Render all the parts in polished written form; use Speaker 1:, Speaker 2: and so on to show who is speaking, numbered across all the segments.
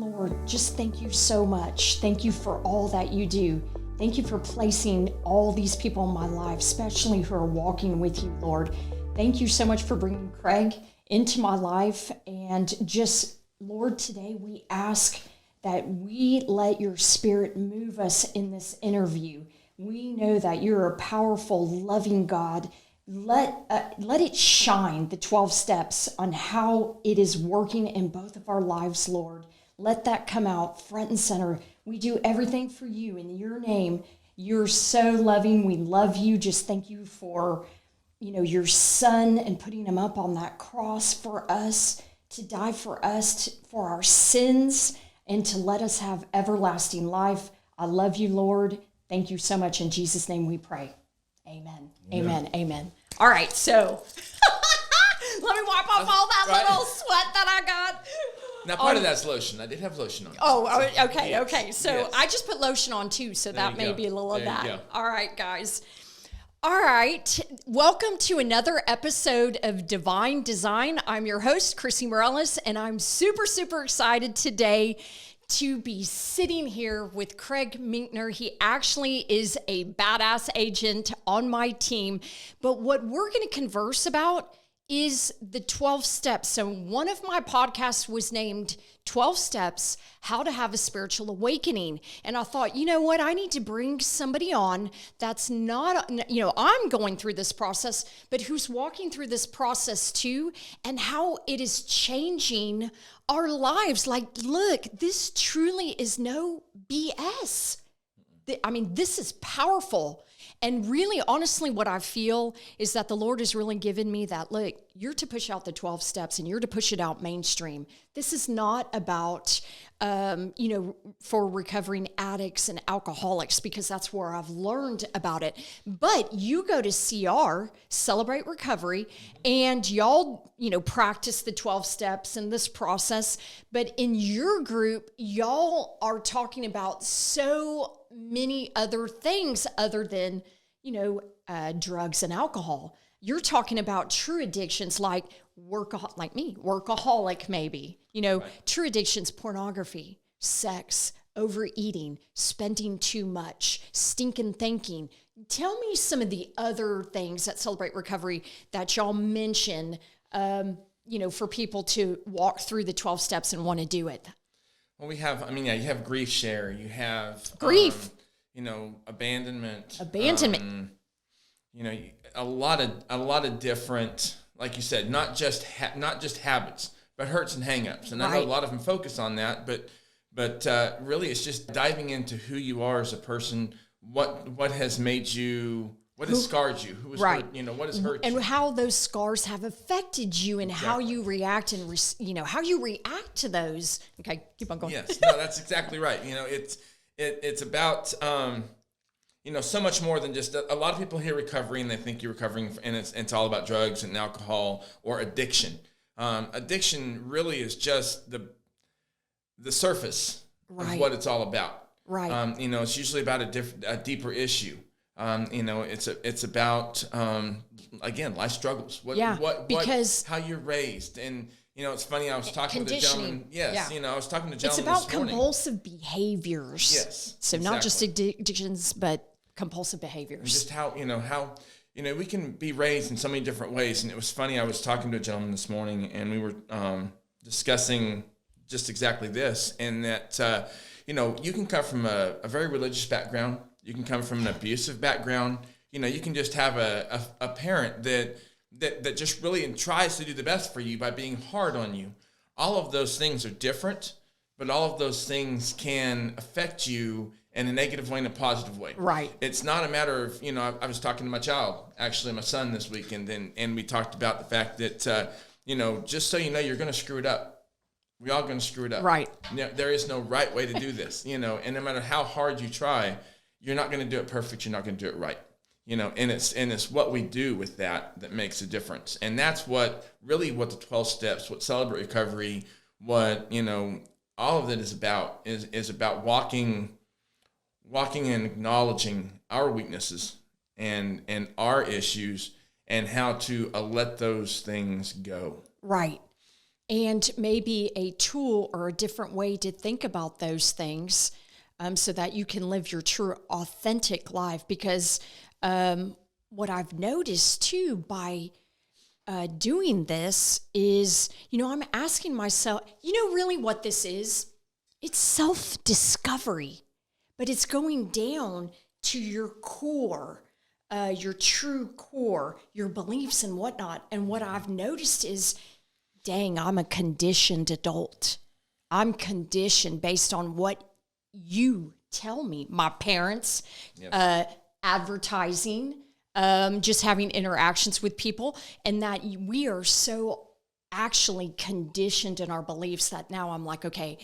Speaker 1: Lord, just thank you so much. Thank you for all that you do. Thank you for placing all these people in my life, especially who are walking with you, Lord. Thank you so much for bringing Craig into my life. And just, Lord, today we ask that we let your Spirit move us in this interview. We know that you're a powerful, loving God. Let it shine, the 12 steps, on how it is working in both of our lives, Lord. Let that come out front and center. We do everything for you in your name. You're so loving. We love you. Just thank you for, your son and putting him up on that cross for us, to die for us, for our sins, and to let us have everlasting life. I love you, Lord. Thank you so much. In Jesus' name we pray. Amen. Yeah. Amen. Amen. All right, so let me wipe off all that little sweat that I got.
Speaker 2: Now, part of that's lotion. I did have lotion on.
Speaker 1: Oh, okay. So I just put lotion on too, so that may be a little of that. All right, guys. All right. Welcome to another episode of Divine Design. I'm your host, Chrissy Morales, and I'm super, super excited today to be sitting here with Craig Minkner. He actually is a badass agent on my team. But what we're going to converse about is the 12 steps. So one of my podcasts was named 12 Steps, How to Have a Spiritual Awakening. And I thought, you know what? I need to bring somebody on that's not, I'm going through this process, but who's walking through this process too, and how it is changing our lives. Like, look, this truly is no BS. This is powerful. And really, honestly, what I feel is that the Lord has really given me that, look, you're to push out the 12 steps and you're to push it out mainstream. This is not about, for recovering addicts and alcoholics, because that's where I've learned about it. But you go to CR, Celebrate Recovery, and y'all, practice the 12 steps in this process. But in your group, y'all are talking about so many other things other than, drugs and alcohol. You're talking about true addictions like workaholic maybe, right. True addictions, pornography, sex, overeating, spending too much, stinking thinking. Tell me some of the other things that Celebrate Recovery that y'all mention, for people to walk through the 12 steps and want to do it.
Speaker 2: Well, you have grief share, you have
Speaker 1: grief,
Speaker 2: abandonment, a lot of different, like you said, not just habits, but hurts and hangups. And I know a lot of them focus on that, but really it's just diving into who you are as a person, what has made you, what has scarred you, who has hurt, what has hurt you.
Speaker 1: And how those scars have affected you and how you react and, how you react to those. Okay, keep on going.
Speaker 2: Yes, no, that's exactly right. It's about, so much more than just, a lot of people hear recovery and they think you're recovering and it's all about drugs and alcohol or addiction. Addiction really is just the surface of what it's all about.
Speaker 1: Right.
Speaker 2: It's usually about a deeper issue. It's about, again, life struggles. How you're raised. And, it's funny, I was talking with a gentleman. Yes. I was talking to a gentleman
Speaker 1: It's about compulsive behaviors.
Speaker 2: Yes.
Speaker 1: So exactly. Not just addictions, but compulsive behaviors. And
Speaker 2: just how we can be raised in so many different ways. And it was funny, I was talking to a gentleman this morning and we were discussing just exactly this. And that, you can come from a very religious background. You can come from an abusive background. You can just have a parent that just really tries to do the best for you by being hard on you. All of those things are different, but all of those things can affect you in a negative way and a positive way.
Speaker 1: Right.
Speaker 2: It's not a matter of, I was talking to my child, actually my son this week, and we talked about the fact that, just so you're going to screw it up. We're all going to screw it up.
Speaker 1: Right.
Speaker 2: There is no right way to do this, and no matter how hard you try, you're not going to do it perfect. You're not going to do it right. And it's what we do with that makes a difference. And that's what the 12 steps, what Celebrate Recovery, what, all of it is about, is about walking and acknowledging our weaknesses and our issues and how to let those things go.
Speaker 1: Right. and maybe a tool or a different way to think about those things, so that you can live your true, authentic life. Because what I've noticed too by doing this is, I'm asking myself, really what this is? It's self-discovery, but it's going down to your core, your true core, your beliefs and whatnot. And what I've noticed is, dang, I'm a conditioned adult. I'm conditioned based on what you tell me, my parents, advertising, just having interactions with people, and that we are so actually conditioned in our beliefs that now I'm like, okay,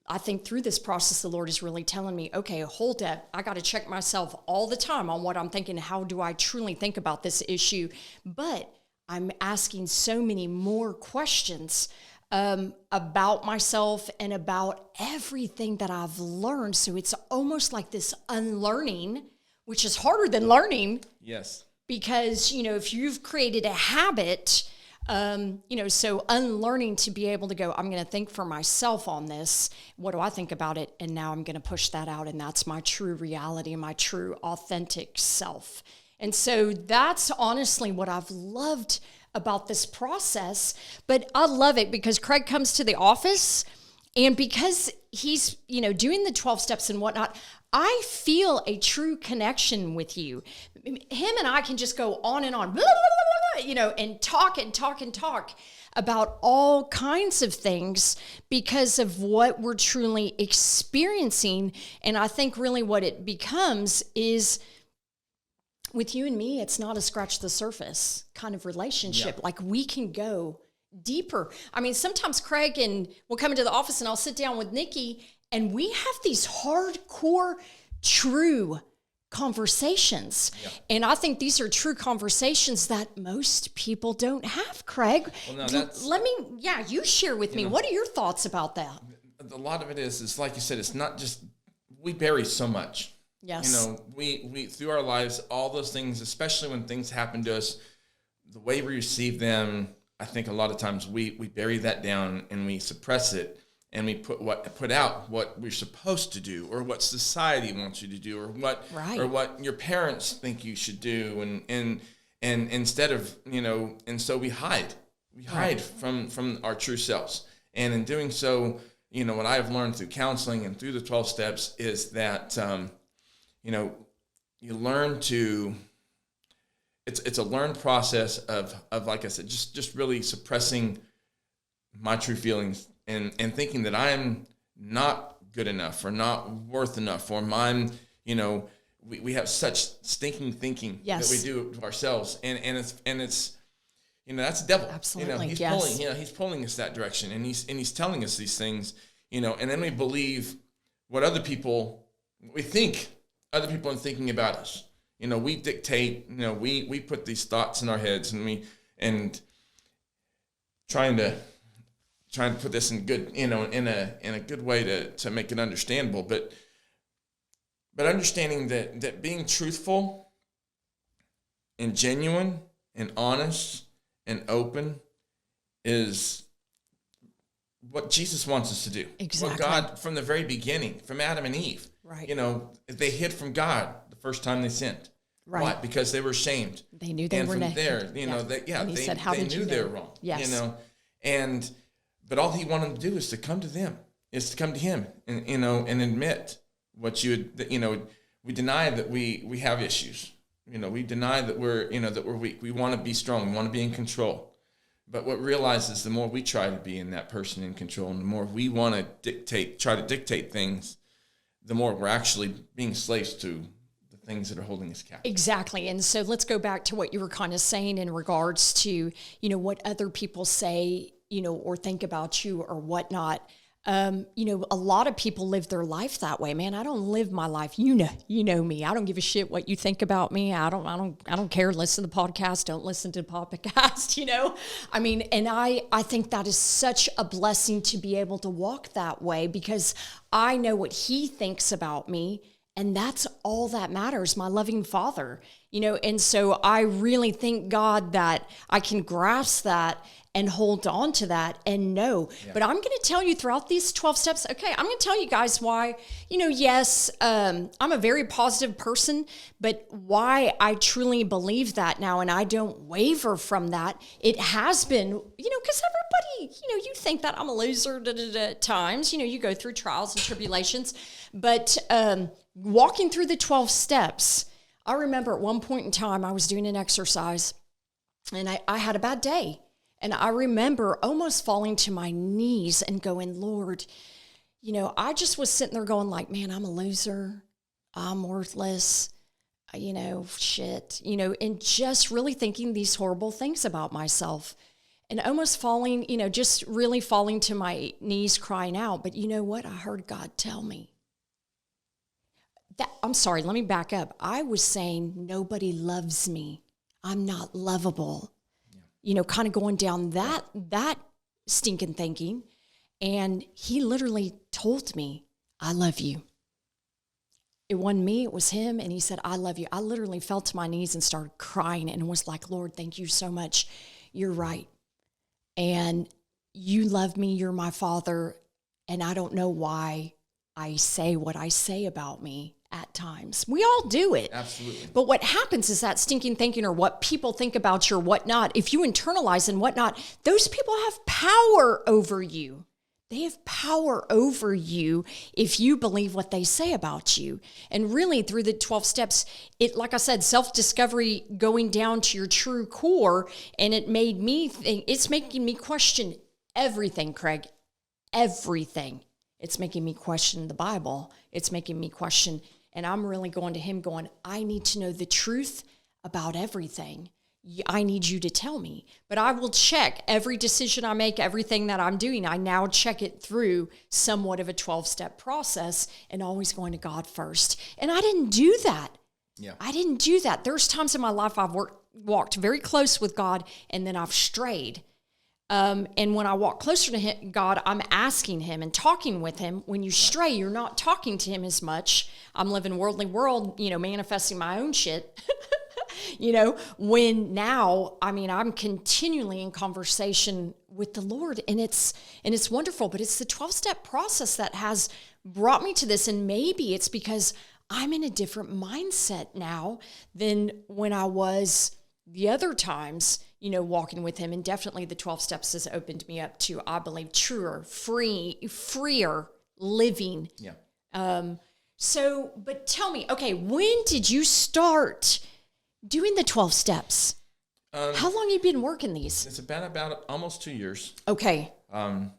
Speaker 1: I think through this process, the Lord is really telling me, okay, hold up. I got to check myself all the time on what I'm thinking. How do I truly think about this issue? But I'm asking so many more questions about myself and about everything that I've learned. So it's almost like this unlearning, which is harder than learning.
Speaker 2: Yes.
Speaker 1: Because, if you've created a habit, so unlearning to be able to go, I'm going to think for myself on this. What do I think about it? And now I'm going to push that out. And that's my true reality, my true authentic self. And so that's honestly what I've loved about this process. But I love it because Craig comes to the office, and because he's, doing the 12 steps and whatnot, I feel a true connection with you. Him and I can just go on and on, blah, blah, blah, blah, and talk and talk and talk about all kinds of things because of what we're truly experiencing. And I think really what it becomes is, with you and me, it's not a scratch the surface kind of relationship. Yeah. Like, we can go deeper. I mean, sometimes Craig and we'll come into the office and I'll sit down with Nikki, and we have these hardcore, true conversations. Yeah. And I think these are true conversations that most people don't have, Craig.
Speaker 2: Well, no,
Speaker 1: you share with me. What are your thoughts about that?
Speaker 2: A lot of it is like you said, it's not just, we bury so much.
Speaker 1: Yes.
Speaker 2: We through our lives, all those things, especially when things happen to us, the way we receive them, I think a lot of times we bury that down and we suppress it, and we put out what we're supposed to do, or what society wants you to do, or what your parents think you should do, and instead of, and so we hide from our true selves. And in doing so, what I've learned through counseling and through the 12 steps is that you learn to, it's a learned process of like I said, just really suppressing my true feelings and thinking that I'm not good enough or not worth enough, or I'm, we have such stinking thinking that we do to ourselves. And it's that's the devil.
Speaker 1: Absolutely.
Speaker 2: He's pulling us that direction, and he's telling us these things, and then we believe what we think other people are thinking about us. We dictate, we put these thoughts in our heads, and trying to put this in good, in a good way to make it understandable, but understanding that being truthful and genuine and honest and open is what Jesus wants us to do.
Speaker 1: Exactly.
Speaker 2: What God, from the very beginning, from Adam and Eve,
Speaker 1: right?
Speaker 2: They hid from God the first time they sinned.
Speaker 1: Right.
Speaker 2: Why? Because they were shamed.
Speaker 1: They knew they were naked.
Speaker 2: And from there,
Speaker 1: and he said, "How did you know?"
Speaker 2: They knew they were wrong.
Speaker 1: Yes.
Speaker 2: But all he wanted to do is to come to them, is to come to him, and admit what we deny that we have issues. We deny that we're weak. We want to be strong. We want to be in control. But what we realize is the more we try to be in that person in control, and the more we want to try to dictate things, the more we're actually being slaves to the things that are holding us captive.
Speaker 1: Exactly. And so let's go back to what you were kind of saying in regards to, what other people say, or think about you or whatnot. A lot of people live their life that way, man. I don't live my life. You know me. I don't give a shit what you think about me. I don't care. Listen to the podcast. Don't listen to the podcast, and I think that is such a blessing to be able to walk that way, because I know what he thinks about me, And that's all that matters, my loving Father, and so I really thank God that I can grasp that and hold on to that and know. Yeah. But I'm going to tell you throughout these 12 steps, okay, I'm going to tell you guys why, yes, I'm a very positive person, but why I truly believe that now, and I don't waver from that. It has been, because everybody, you think that I'm a loser at times, you go through trials and tribulations, but walking through the 12 steps, I remember at one point in time, I was doing an exercise and I had a bad day. And I remember almost falling to my knees and going, Lord, I just was sitting there going like, man, I'm a loser. I'm worthless. Shit, and just really thinking these horrible things about myself and almost falling, just really falling to my knees crying out. But you know what? I heard God tell me. I'm sorry, let me back up. I was saying nobody loves me. I'm not lovable. Kind of going down that stinking thinking. And he literally told me, I love you. It wasn't me, it was him. And he said, I love you. I literally fell to my knees and started crying and was like, Lord, thank you so much. You're right. And you love me. You're my Father. And I don't know why I say what I say about me at times. We all do it.
Speaker 2: Absolutely.
Speaker 1: But what happens is that stinking thinking or what people think about you or whatnot, if you internalize and whatnot, those people have power over you. They have power over you if you believe what they say about you. And really through the 12 steps, it, like I said, self-discovery going down to your true core. And it made me think, it's making me question everything, Craig, everything. It's making me question the Bible. It's making me question, and I'm really going to him going, I need to know the truth about everything. I need you to tell me. But I will check every decision I make, everything that I'm doing. I now check it through somewhat of a 12-step process and always going to God first. And I didn't do that.
Speaker 2: Yeah.
Speaker 1: I didn't do that. There's times in my life I've walked very close with God and then I've strayed. And when I walk closer to him, God, I'm asking him and talking with him. When you stray, you're not talking to him as much. I'm living worldly world, manifesting my own shit. When now, I'm continually in conversation with the Lord and it's wonderful, but it's the 12-step process that has brought me to this. And maybe it's because I'm in a different mindset now than when I was the other times, walking with him. And definitely the 12 steps has opened me up to, I believe, truer, freer living.
Speaker 2: Yeah.
Speaker 1: But tell me, okay, when did you start doing the 12 steps? How long have you been working these?
Speaker 2: It's been about almost 2 years.
Speaker 1: Okay.
Speaker 2: My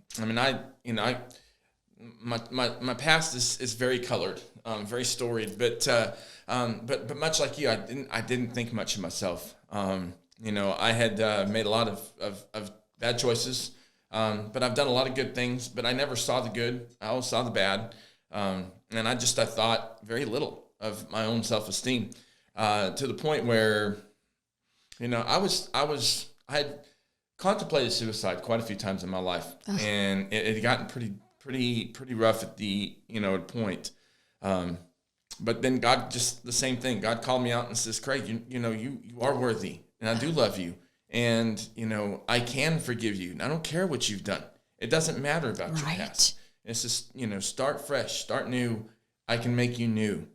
Speaker 2: past is very colored, very storied, but much like you, I didn't think much of myself. I had made a lot of bad choices, but I've done a lot of good things, but I never saw the good. I always saw the bad. And I thought very little of my own self-esteem, to the point where, I had contemplated suicide quite a few times in my life. Ugh. And it had gotten pretty rough at the, point. But then God, just the same thing. God called me out and says, Craig, you are worthy, and I do love you. And, I can forgive you. And I don't care what you've done. It doesn't matter about your past. It's just, start fresh, start new. I can make you new.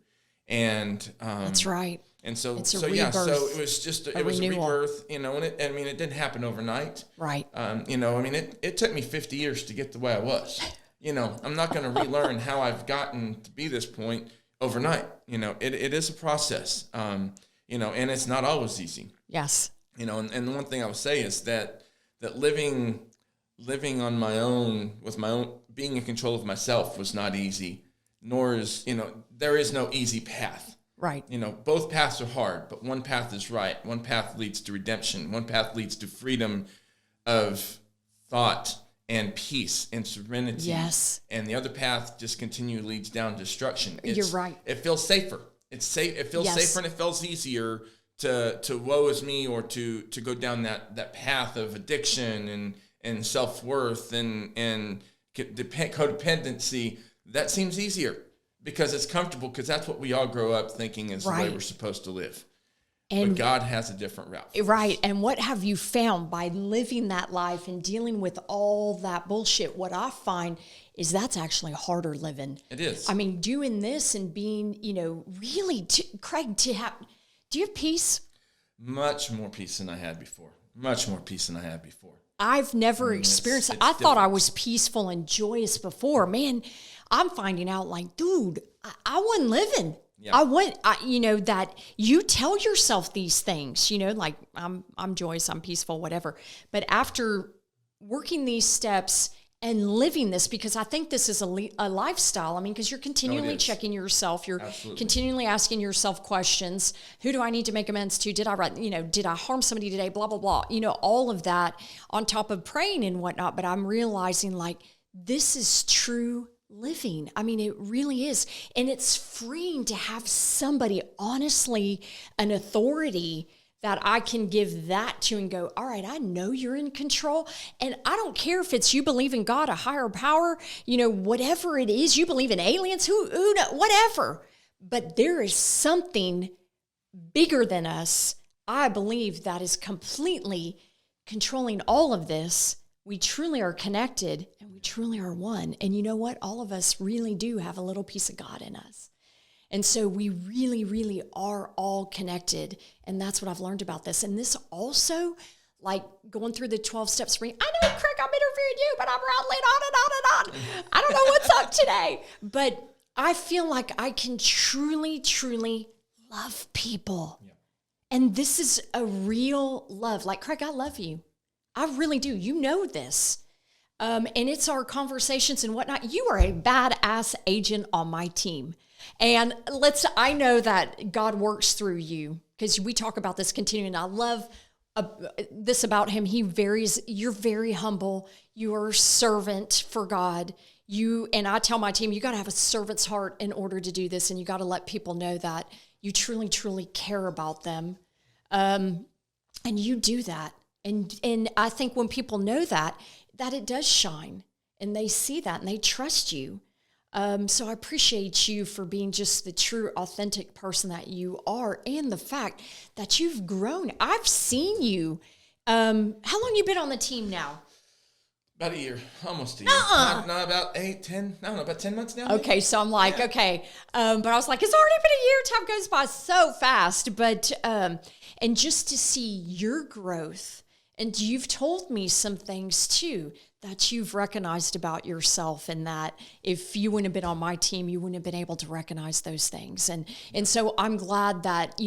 Speaker 2: And
Speaker 1: that's right.
Speaker 2: And so
Speaker 1: it's a
Speaker 2: so
Speaker 1: rebirth,
Speaker 2: it was just a rebirth, and it didn't happen overnight.
Speaker 1: Right.
Speaker 2: It took me 50 years to get the way I was. I'm not going to relearn how I've gotten to be this point overnight. It is a process. And it's not always easy.
Speaker 1: Yes.
Speaker 2: And the one thing I would say is that living on my own, with my own, being in control of myself was not easy, nor is, there is no easy path.
Speaker 1: Right.
Speaker 2: Both paths are hard, but one path is right. One path leads to redemption. One path leads to freedom of thought and peace and serenity.
Speaker 1: Yes.
Speaker 2: And the other path just continually leads down destruction.
Speaker 1: You're right.
Speaker 2: It feels safer. It's safe. It feels safer, and it feels easier to woe is me, or to go down that path of addiction and self-worth and codependency. That seems easier because it's comfortable, because that's what we all grow up thinking is the way we're supposed to live.
Speaker 1: And
Speaker 2: but God has a different route.
Speaker 1: Right. And what have you found by living that life and dealing with all that bullshit? What I find is that's actually harder living.
Speaker 2: It is.
Speaker 1: I mean, doing this and being, really, Craig, do you have peace?
Speaker 2: Much more peace than I had before. Much more peace than I had before.
Speaker 1: I've never experienced it. I thought I was peaceful and joyous before. Man, I'm finding out like, dude, I wasn't living. Yeah. That you tell yourself these things, like I'm joyous, I'm peaceful, whatever. But after working these steps and living this, because I think this is a lifestyle. I mean, because you're continually checking yourself. You're continually asking yourself questions. Who do I need to make amends to? Did I harm somebody today? Blah, blah, blah. All of that on top of praying and whatnot. But I'm realizing like this is true living. I mean, it really is. And it's freeing to have somebody, honestly, an authority that I can give that to and go, all right, I know you're in control. And I don't care if it's you believe in God, a higher power, whatever it is, you believe in aliens, who whatever. But there is something bigger than us, I believe, that is completely controlling all of this. We truly are connected and we truly are one. And you know what? All of us really do have a little piece of God in us. And so we really, really are all connected. And that's what I've learned about this. And this also, like going through the 12 steps for me, I know, Craig, I'm interviewing you, but I'm rattling on and on and on. I don't know what's up today. But I feel like I can truly, truly love people. Yeah. And this is a real love. Like, Craig, I love you. I really do. You know this. And it's our conversations and whatnot. You are a badass agent on my team. And I know that God works through you because we talk about this continuing. I love this about him. You're very humble. You are a servant for God. And I tell my team, you got to have a servant's heart in order to do this. And you got to let people know that you truly, truly care about them. And you do that. And I think when people know that it does shine and they see that and they trust you. So I appreciate you for being just the true, authentic person that you are and the fact that you've grown. I've seen you. How long you been on the team now?
Speaker 2: About a year, almost a year. Not about 10 months now.
Speaker 1: Okay, so I'm like, okay. But I was like, it's already been a year. Time goes by so fast. But, and just to see your growth, and you've told me some things too that you've recognized about yourself, and that if you wouldn't have been on my team, you wouldn't have been able to recognize those things. And so I'm glad that,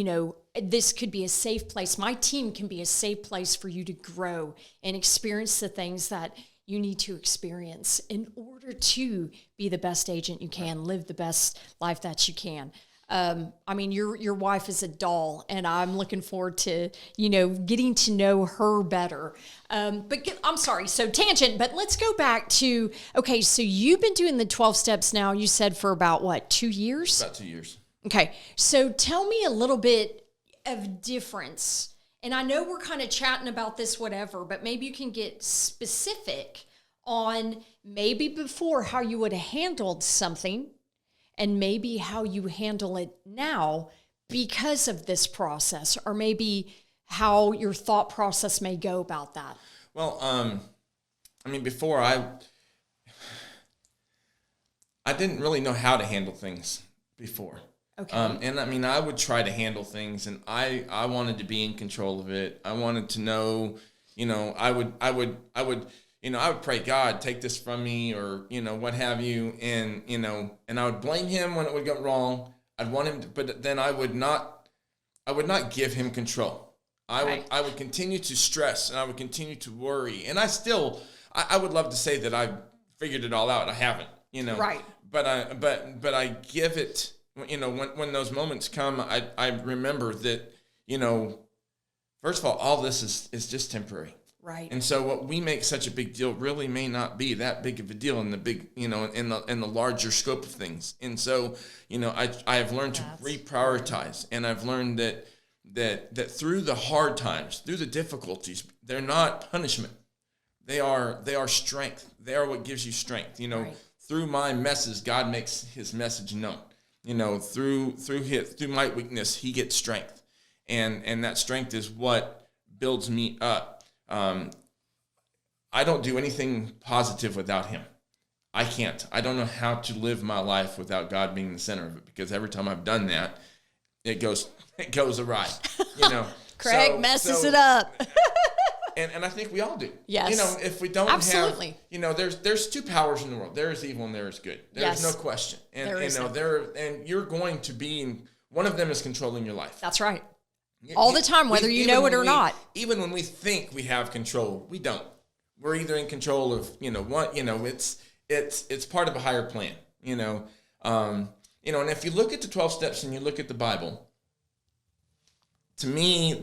Speaker 1: this could be a safe place. My team can be a safe place for you to grow and experience the things that you need to experience in order to be the best agent you can, live the best life that you can. I mean, your wife is a doll, and I'm looking forward to, getting to know her better. I'm sorry, so tangent, but let's go back to, okay, so you've been doing the 12 steps now, you said for about 2 years?
Speaker 2: About 2 years.
Speaker 1: Okay, so tell me a little bit of difference. And I know we're kind of chatting about this, whatever, but maybe you can get specific on maybe before how you would have handled something and maybe how you handle it now because of this process, or maybe how your thought process may go about that.
Speaker 2: Well, I mean, before I didn't really know how to handle things before. Okay. And I mean, I would try to handle things, and I wanted to be in control of it. I wanted to know, I would pray, God, take this from me, or, what have you. And, and I would blame him when it would go wrong. I'd want him to, but then I would not give him control. I would continue to stress, and I would continue to worry. And I would love to say that I figured it all out. I haven't,
Speaker 1: Right.
Speaker 2: But I give it, when those moments come, I remember that, first of all this is just temporary.
Speaker 1: Right.
Speaker 2: And so what we make such a big deal really may not be that big of a deal in the big, in the larger scope of things. And so, I have learned to reprioritize, and I've learned that through the hard times, through the difficulties, they're not punishment. They are strength. They are what gives you strength.
Speaker 1: Right.
Speaker 2: through my messes, God makes his message known. You know, through my weakness, he gets strength. And that strength is what builds me up. I don't do anything positive without him. I can't. I don't know how to live my life without God being the center of it, because every time I've done that, it goes awry. You know,
Speaker 1: Craig messes it up.
Speaker 2: and I think we all do.
Speaker 1: Yes.
Speaker 2: You know, if we don't
Speaker 1: Absolutely.
Speaker 2: have, you know, there's two powers in the world. There is evil and there is good. There's no question. And and you're going to be in, one of them is controlling your life.
Speaker 1: That's right. All the time, whether you know it or not.
Speaker 2: Even when we think we have control, we don't. We're either in control of, you know, what, you know, it's part of a higher plan, you know. And if you look at the 12 steps and you look at the Bible, to me,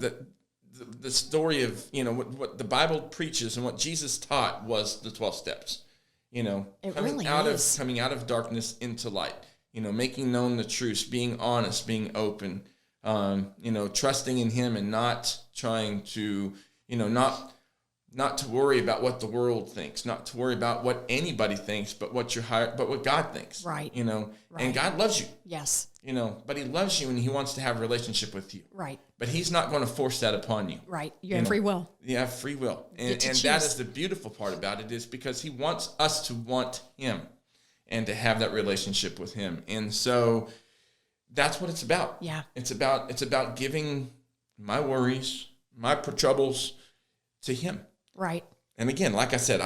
Speaker 2: the story of, you know, what the Bible preaches and what Jesus taught was the 12 steps, you know, coming out of darkness into light, you know, making known the truth, being honest, being open, you know, trusting in him and not trying to, you know, not to worry about what the world thinks, not to worry about what anybody thinks, but what God thinks. Right. You know, right. And God loves you.
Speaker 1: Yes.
Speaker 2: You know, but he loves you and he wants to have a relationship with you.
Speaker 1: Right.
Speaker 2: But he's not going to force that upon you.
Speaker 1: Right. You have free will.
Speaker 2: You have free will. And that is the beautiful part about it, is because he wants us to want him and to have that relationship with him. And so that's what it's about.
Speaker 1: Yeah.
Speaker 2: It's about giving my worries, my troubles to him.
Speaker 1: Right.
Speaker 2: And again, like I said,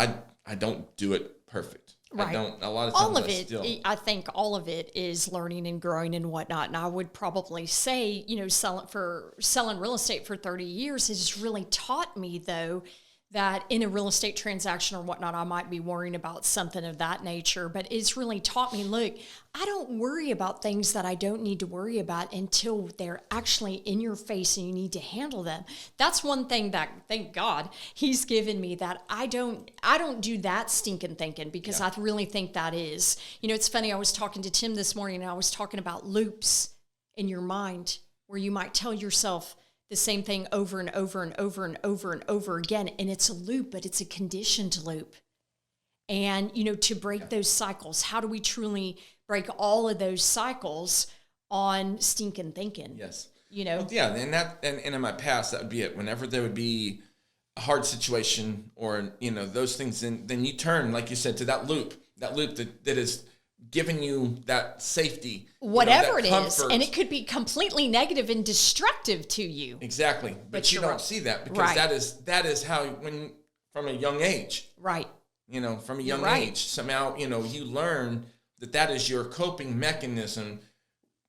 Speaker 2: I don't do it perfect.
Speaker 1: Right.
Speaker 2: I don't. A lot of times
Speaker 1: all of it, I think all of it is learning and growing and whatnot. And I would probably say, you know, selling real estate for 30 years has really taught me, though, that in a real estate transaction or whatnot, I might be worrying about something of that nature. But it's really taught me, look, I don't worry about things that I don't need to worry about until they're actually in your face and you need to handle them. That's one thing that, thank God, he's given me, that I don't do that stinking thinking, because I really think that is, you know, it's funny. I was talking to Tim this morning and I was talking about loops in your mind where you might tell yourself the same thing over and over and over and over and over again. And it's a loop, but it's a conditioned loop. And, you know, to break those cycles, how do we truly break all of those cycles on stinking thinking?
Speaker 2: Yes.
Speaker 1: You know?
Speaker 2: Well, yeah. And in my past, that would be it. Whenever there would be a hard situation or, you know, those things, then you turn, like you said, to that loop that is giving you that safety,
Speaker 1: whatever it is, and it could be completely negative and destructive to you.
Speaker 2: Exactly, but you don't see that, because that is how, when from a young age,
Speaker 1: right?
Speaker 2: You know, from a young age, somehow, you know, you learn that is your coping mechanism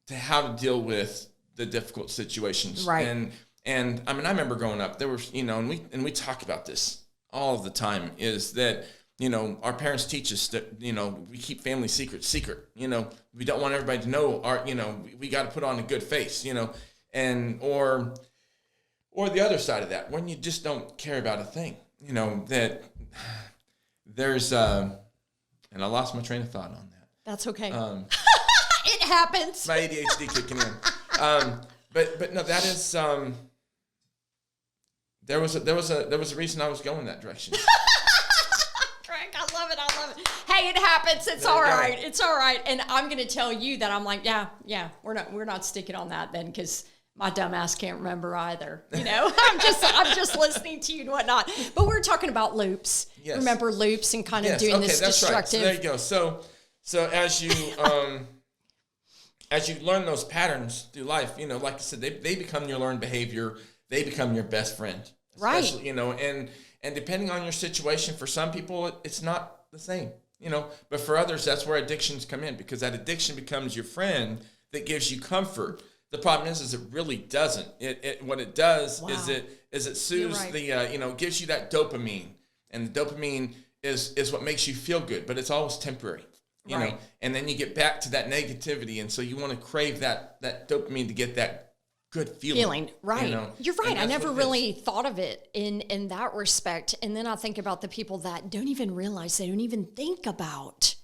Speaker 2: to how to deal with the difficult situations,
Speaker 1: right?
Speaker 2: And I mean, I remember growing up, there was, you know, and we talk about this all the time, is that, you know, our parents teach us that, you know, we keep family secrets secret. You know, we don't want everybody to know you know, we got to put on a good face, you know, and, or the other side of that, when you just don't care about a thing, you know, that there's, and I lost my train of thought on that.
Speaker 1: That's okay. It happens.
Speaker 2: My ADHD kicking in. But no, that is, there was a reason I was going that direction.
Speaker 1: I love it. Hey, it happens. It's all right. It's all right. And I'm going to tell you that I'm like, yeah, we're not sticking on that then, because my dumb ass can't remember either. You know, I'm just listening to you and whatnot. But we're talking about loops. Yes. Remember loops and kind of doing this destructive. Right. So
Speaker 2: there you go. So as you learn those patterns through life, you know, like I said, they become your learned behavior. They become your best friend. Right. You know, and depending on your situation, for some people, it's not the same, you know, but for others, that's where addictions come in, because that addiction becomes your friend that gives you comfort. The problem is it really doesn't. What it does is it soothes the, you know, gives you that dopamine, and the dopamine is what makes you feel good, but it's always temporary, you know, and then you get back to that negativity. And so you want to crave that dopamine to get that good feeling.
Speaker 1: Right.
Speaker 2: You know?
Speaker 1: You're right. I never really thought of it in that respect. And then I think about the people that don't even realize, they don't even think about,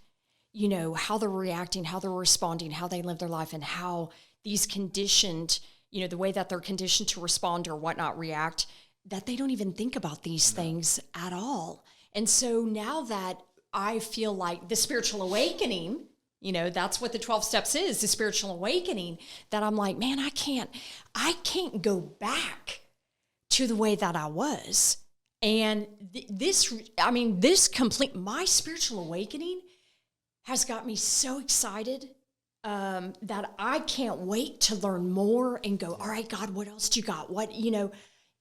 Speaker 1: you know, how they're reacting, how they're responding, how they live their life, and how these conditioned, you know, the way that they're conditioned to respond or whatnot, react, that they don't even think about these things at all. And so now that I feel like the spiritual awakening, that's what the 12 steps is, the spiritual awakening, that I'm like, man, I can't go back to the way that I was. And my spiritual awakening has got me so excited that I can't wait to learn more and go, all right, God, what else do you got?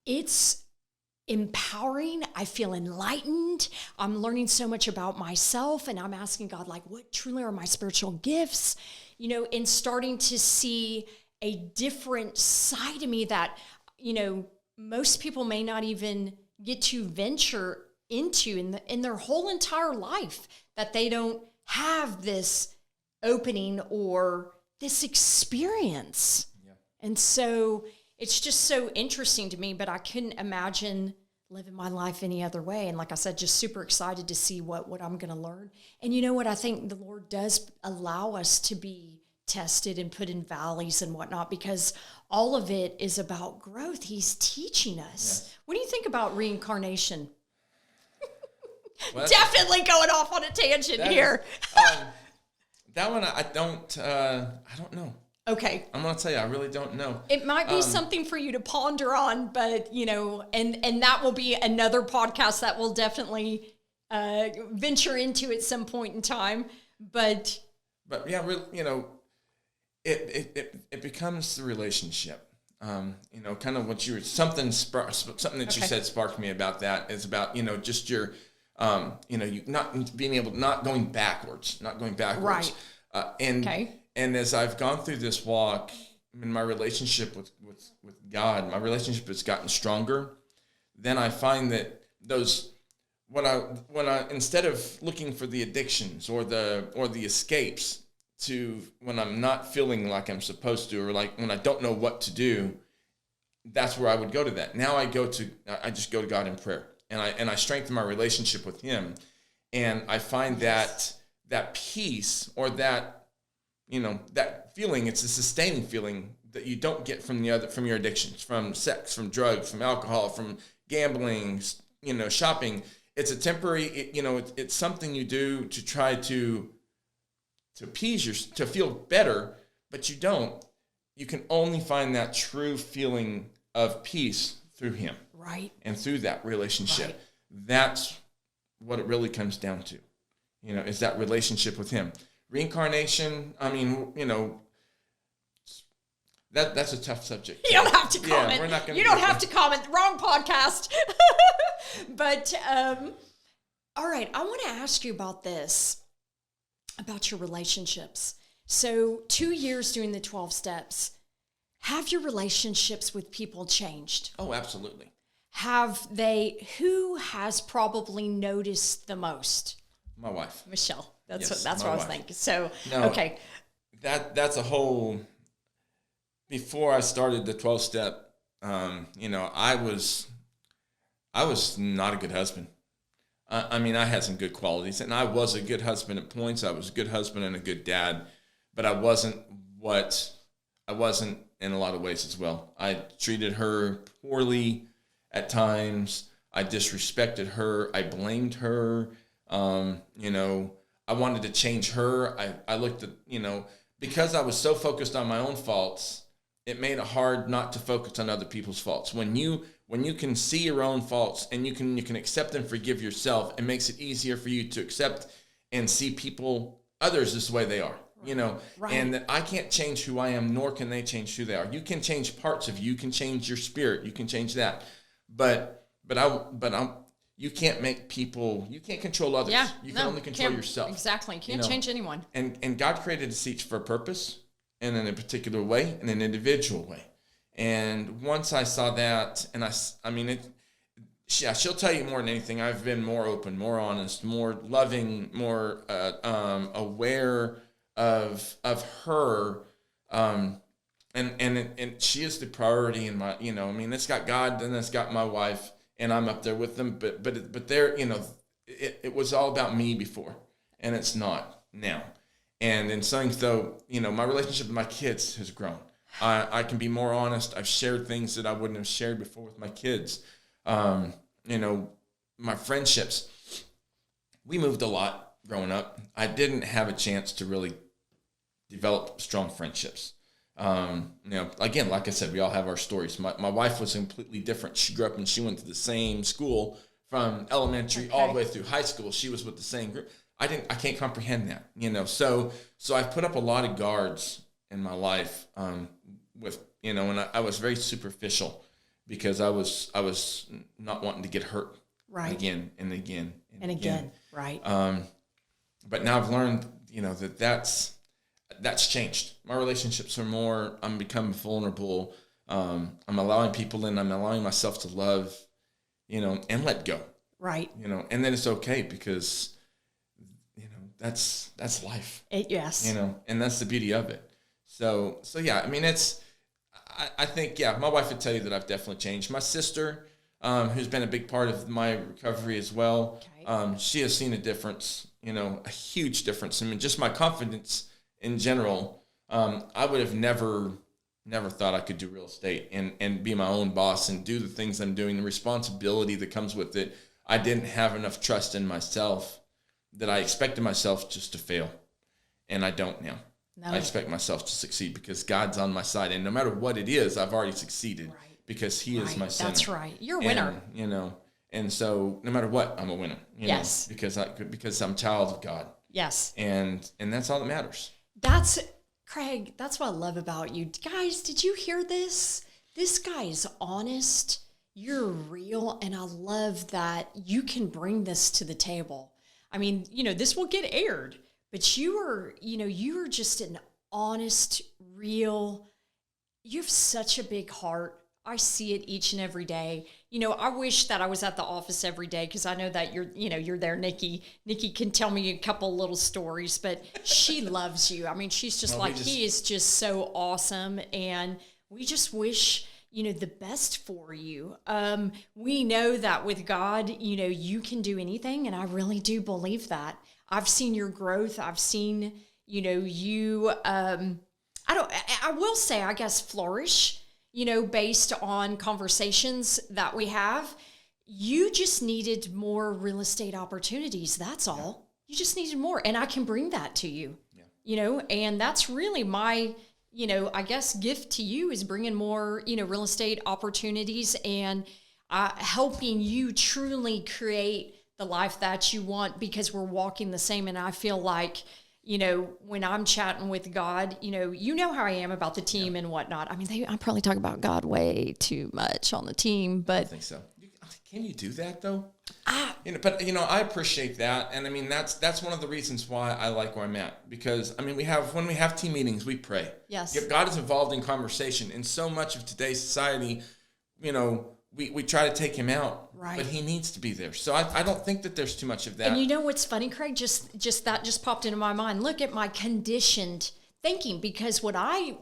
Speaker 1: It's empowering. I feel enlightened. I'm learning so much about myself, and I'm asking God, like, what truly are my spiritual gifts? And starting to see a different side of me that, most people may not even get to venture into in their whole entire life, that they don't have this opening or this experience. Yeah. And so it's just so interesting to me, but I couldn't imagine living my life any other way. And like I said, just super excited to see what I'm going to learn. And you know what? I think the Lord does allow us to be tested and put in valleys and whatnot, because all of it is about growth. He's teaching us. Yeah. What do you think about reincarnation? Well, definitely going off on a tangent here.
Speaker 2: That one, I don't know.
Speaker 1: Okay.
Speaker 2: I'm going to tell you, I really don't know.
Speaker 1: It might be something for you to ponder on, but, and that will be another podcast that we'll definitely venture into at some point in time. But
Speaker 2: yeah, it becomes the relationship. Kind of what you were, something that you said sparked me about that is about, just your, you not going backwards.
Speaker 1: Right.
Speaker 2: And as I've gone through this walk in my relationship with God, my relationship has gotten stronger. Then I find that when I instead of looking for the addictions or the escapes to when I'm not feeling like I'm supposed to, or like when I don't know what to do, that's where I would go to that. Now I just go to God in prayer, and I strengthen my relationship with Him, and I find that peace, or that, that feeling, it's a sustaining feeling that you don't get from your addictions, from sex, from drugs, from alcohol, from gambling, shopping. It's a temporary, it's something you do to try to appease to feel better, but you don't. You can only find that true feeling of peace through Him.
Speaker 1: Right.
Speaker 2: And through that relationship. Right. That's what it really comes down to, is that relationship with Him. Reincarnation, that's a tough subject.
Speaker 1: You don't have to comment.
Speaker 2: Yeah, we're not gonna
Speaker 1: have to comment. Wrong podcast. But, all right, I want to ask you about this, about your relationships. So 2 years doing the 12 steps, have your relationships with people changed?
Speaker 2: Oh, absolutely.
Speaker 1: Who has probably noticed the most?
Speaker 2: My wife.
Speaker 1: Michelle. That's what I was thinking. So,
Speaker 2: no,
Speaker 1: okay.
Speaker 2: That's a whole, before I started the 12-step, I was not a good husband. I had some good qualities, and I was a good husband at points. I was a good husband and a good dad, but I wasn't in a lot of ways as well. I treated her poorly at times. I disrespected her. I blamed her. I wanted to change her. I looked at, because I was so focused on my own faults, it made it hard not to focus on other people's faults. When you can see your own faults and you can accept and forgive yourself, it makes it easier for you to accept and see others this way they are, right. And that I can't change who I am, nor can they change who they are. You can change parts of you. You can change your spirit. You can change that. But you can't make people, you can't control others.
Speaker 1: Yeah,
Speaker 2: you can only control yourself.
Speaker 1: Exactly. You can't change anyone.
Speaker 2: And God created us each for a purpose, and in a particular way, in an individual way. And once I saw that, and she'll tell you more than anything, I've been more open, more honest, more loving, more aware of her, and she is the priority in my, it's got God, then it's got my wife, and I'm up there with them, but they're, it was all about me before, and it's not now. And in saying so, my relationship with my kids has grown. I can be more honest. I've shared things that I wouldn't have shared before with my kids. My friendships, we moved a lot. growing up, I didn't have a chance to really develop strong friendships. Again, like I said, we all have our stories. My wife was completely different. She grew up and she went to the same school from elementary all the way through high school. She was with the same group. I can't comprehend that, so I've put up a lot of guards in my life, and I was very superficial because I was not wanting to get hurt again and again and again.
Speaker 1: Right.
Speaker 2: But now I've learned, that's changed. My relationships are more, I'm becoming vulnerable. I'm allowing people in, I'm allowing myself to love, and let go.
Speaker 1: Right.
Speaker 2: And then it's okay because, that's life.
Speaker 1: Yes.
Speaker 2: And that's the beauty of it. So yeah, I mean, I think, my wife would tell you that I've definitely changed. My sister, who's been a big part of my recovery as well, she has seen a difference, a huge difference. I mean, just my confidence in general. I would have never thought I could do real estate and be my own boss and do the things I'm doing, the responsibility that comes with it. I didn't have enough trust in myself that I expected myself just to fail. And I don't now. No. I expect myself to succeed because God's on my side. And no matter what it is, I've already succeeded because he is my center.
Speaker 1: That's right. You're a winner.
Speaker 2: And so no matter what, I'm a winner.
Speaker 1: Yes.
Speaker 2: Because I'm a child of God.
Speaker 1: Yes.
Speaker 2: And that's all that matters.
Speaker 1: Craig, that's what I love about you. Guys, did you hear this? This guy is honest. You're real. And I love that you can bring this to the table. I mean, this will get aired, but you are just an honest, real, you have such a big heart. I see it each and every day. I wish that I was at the office every day because I know that you're there, Nikki. Nikki can tell me a couple little stories, but she loves you. I mean, she's just he is just so awesome. And we just wish, the best for you. We know that with God, you can do anything. And I really do believe that. I've seen your growth. I've seen, you, I will say, I guess, flourish, based on conversations that we have. You just needed more real estate opportunities. That's all. You just needed more. And I can bring that to you, and that's really my, I guess gift to you is bringing more, real estate opportunities and helping you truly create the life that you want because we're walking the same. And I feel like, when I'm chatting with God, how I am about the team and whatnot. I mean, I probably talk about God way too much on the team, but
Speaker 2: I think so. Can you do that though? I appreciate that. And I mean, that's one of the reasons why I like where I'm at, because I mean, when we have team meetings, we pray.
Speaker 1: Yes.
Speaker 2: God is involved in conversation. And so much of today's society, we try to take him out,
Speaker 1: right,
Speaker 2: but he needs to be there. So I don't think that there's too much of that.
Speaker 1: And you know what's funny, Craig? Just that just popped into my mind. Look at my conditioned thinking, because what I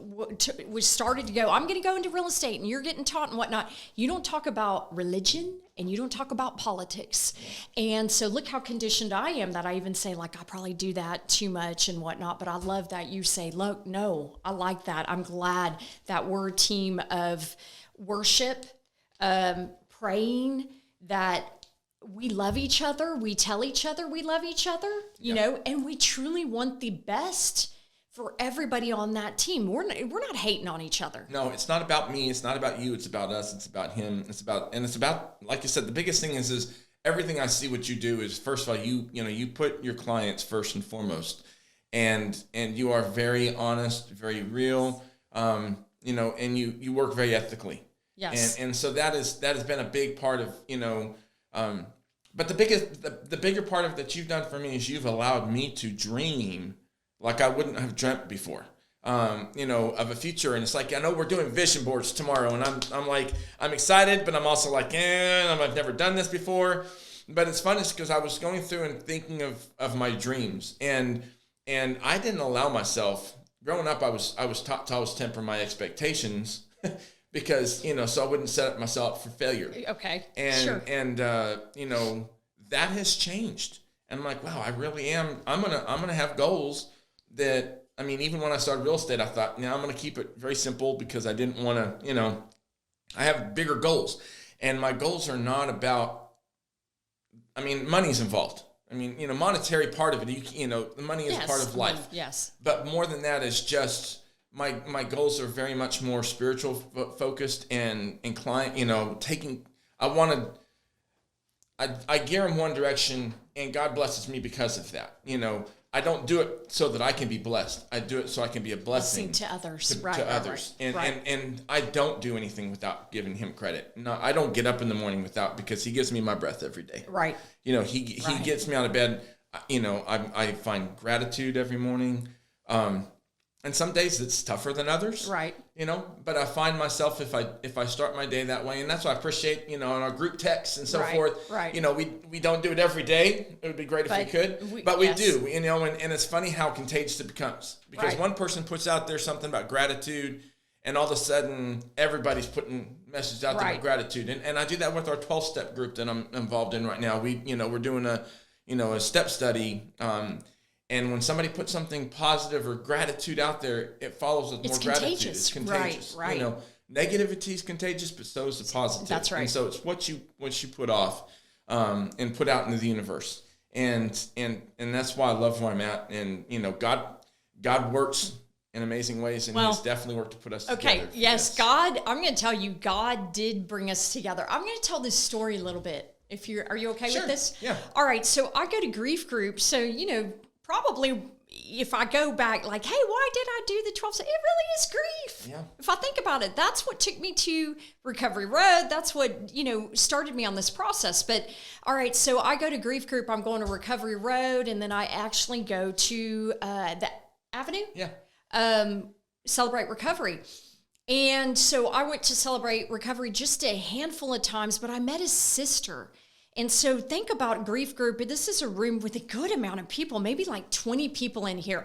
Speaker 1: was started to go, I'm going to go into real estate and you're getting taught and whatnot. You don't talk about religion and you don't talk about politics. And so look how conditioned I am that I even say, like, I probably do that too much and whatnot. But I love that you say, look, no, I like that. I'm glad that we're a team of worship, praying, that we love each other. We tell each other we love each other, you know, and we truly want the best for everybody on that team. We're not hating on each other.
Speaker 2: No, it's not about me. It's not about you. It's about us. It's about him. It's about, like you said, the biggest thing is everything I see what you do is, first of all, you put your clients first and foremost, and you are very honest, very real, and you work very ethically.
Speaker 1: Yes.
Speaker 2: And so that has been a big part of, but the bigger part of that you've done for me is you've allowed me to dream like I wouldn't have dreamt before, of a future. And it's like, I know we're doing vision boards tomorrow, and I'm excited, but I'm also like, I've never done this before. But it's fun because I was going through and thinking of my dreams, and I didn't allow myself. Growing up, I was taught to always temper my expectations because, so I wouldn't set myself up for failure.
Speaker 1: Okay.
Speaker 2: And,
Speaker 1: sure.
Speaker 2: And, that has changed. And I'm like, wow, I really am. I'm going to have goals that, I mean, even when I started real estate, I thought, I'm going to keep it very simple because I didn't want to, I have bigger goals. And my goals are not about, money's involved. I mean, monetary part of it, the money is part of life.
Speaker 1: Yes.
Speaker 2: But more than that is just my goals are very much more spiritual focused and inclined, I gear in one direction, and God blesses me because of that. I don't do it so that I can be blessed. I do it so I can be a blessing
Speaker 1: to others.
Speaker 2: To others. Right. And I don't do anything without giving him credit. No, I don't get up in the morning because he gives me my breath every day.
Speaker 1: Right.
Speaker 2: He gets me out of bed. I find gratitude every morning. And some days it's tougher than others.
Speaker 1: Right.
Speaker 2: But I find myself if I start my day that way, and that's why I appreciate, in our group texts and so forth.
Speaker 1: Right.
Speaker 2: We don't do it every day. It would be great if we could, but we do, and it's funny how contagious it becomes, because one person puts out there something about gratitude, and all of a sudden everybody's putting messages out there about gratitude. And I do that with our 12-step group that I'm involved in right now. We're doing a step study, and when somebody puts something positive or gratitude out there, it follows with more gratitude. It's contagious.
Speaker 1: Right.
Speaker 2: Negativity is contagious, but so is the positive.
Speaker 1: That's right.
Speaker 2: And so it's what you put off and put out into the universe. And that's why I love where I'm at. And God works in amazing ways, and He's definitely worked to put us together.
Speaker 1: Okay. Yes, God. I'm going to tell you, God did bring us together. I'm going to tell this story a little bit. Are you okay with this?
Speaker 2: Yeah.
Speaker 1: All right. So I go to grief group. So probably if I go back, like, hey, why did I do the 12 steps? It really is grief.
Speaker 2: Yeah.
Speaker 1: If I think about it, that's what took me to Recovery Road. That's what, started me on this process. But all right, so I go to grief group. I'm going to Recovery Road, and then I actually go to the Avenue.
Speaker 2: Yeah.
Speaker 1: Celebrate Recovery. And so I went to Celebrate Recovery just a handful of times, but I met his sister. And so think about grief group. This is a room with a good amount of people, maybe like 20 people in here.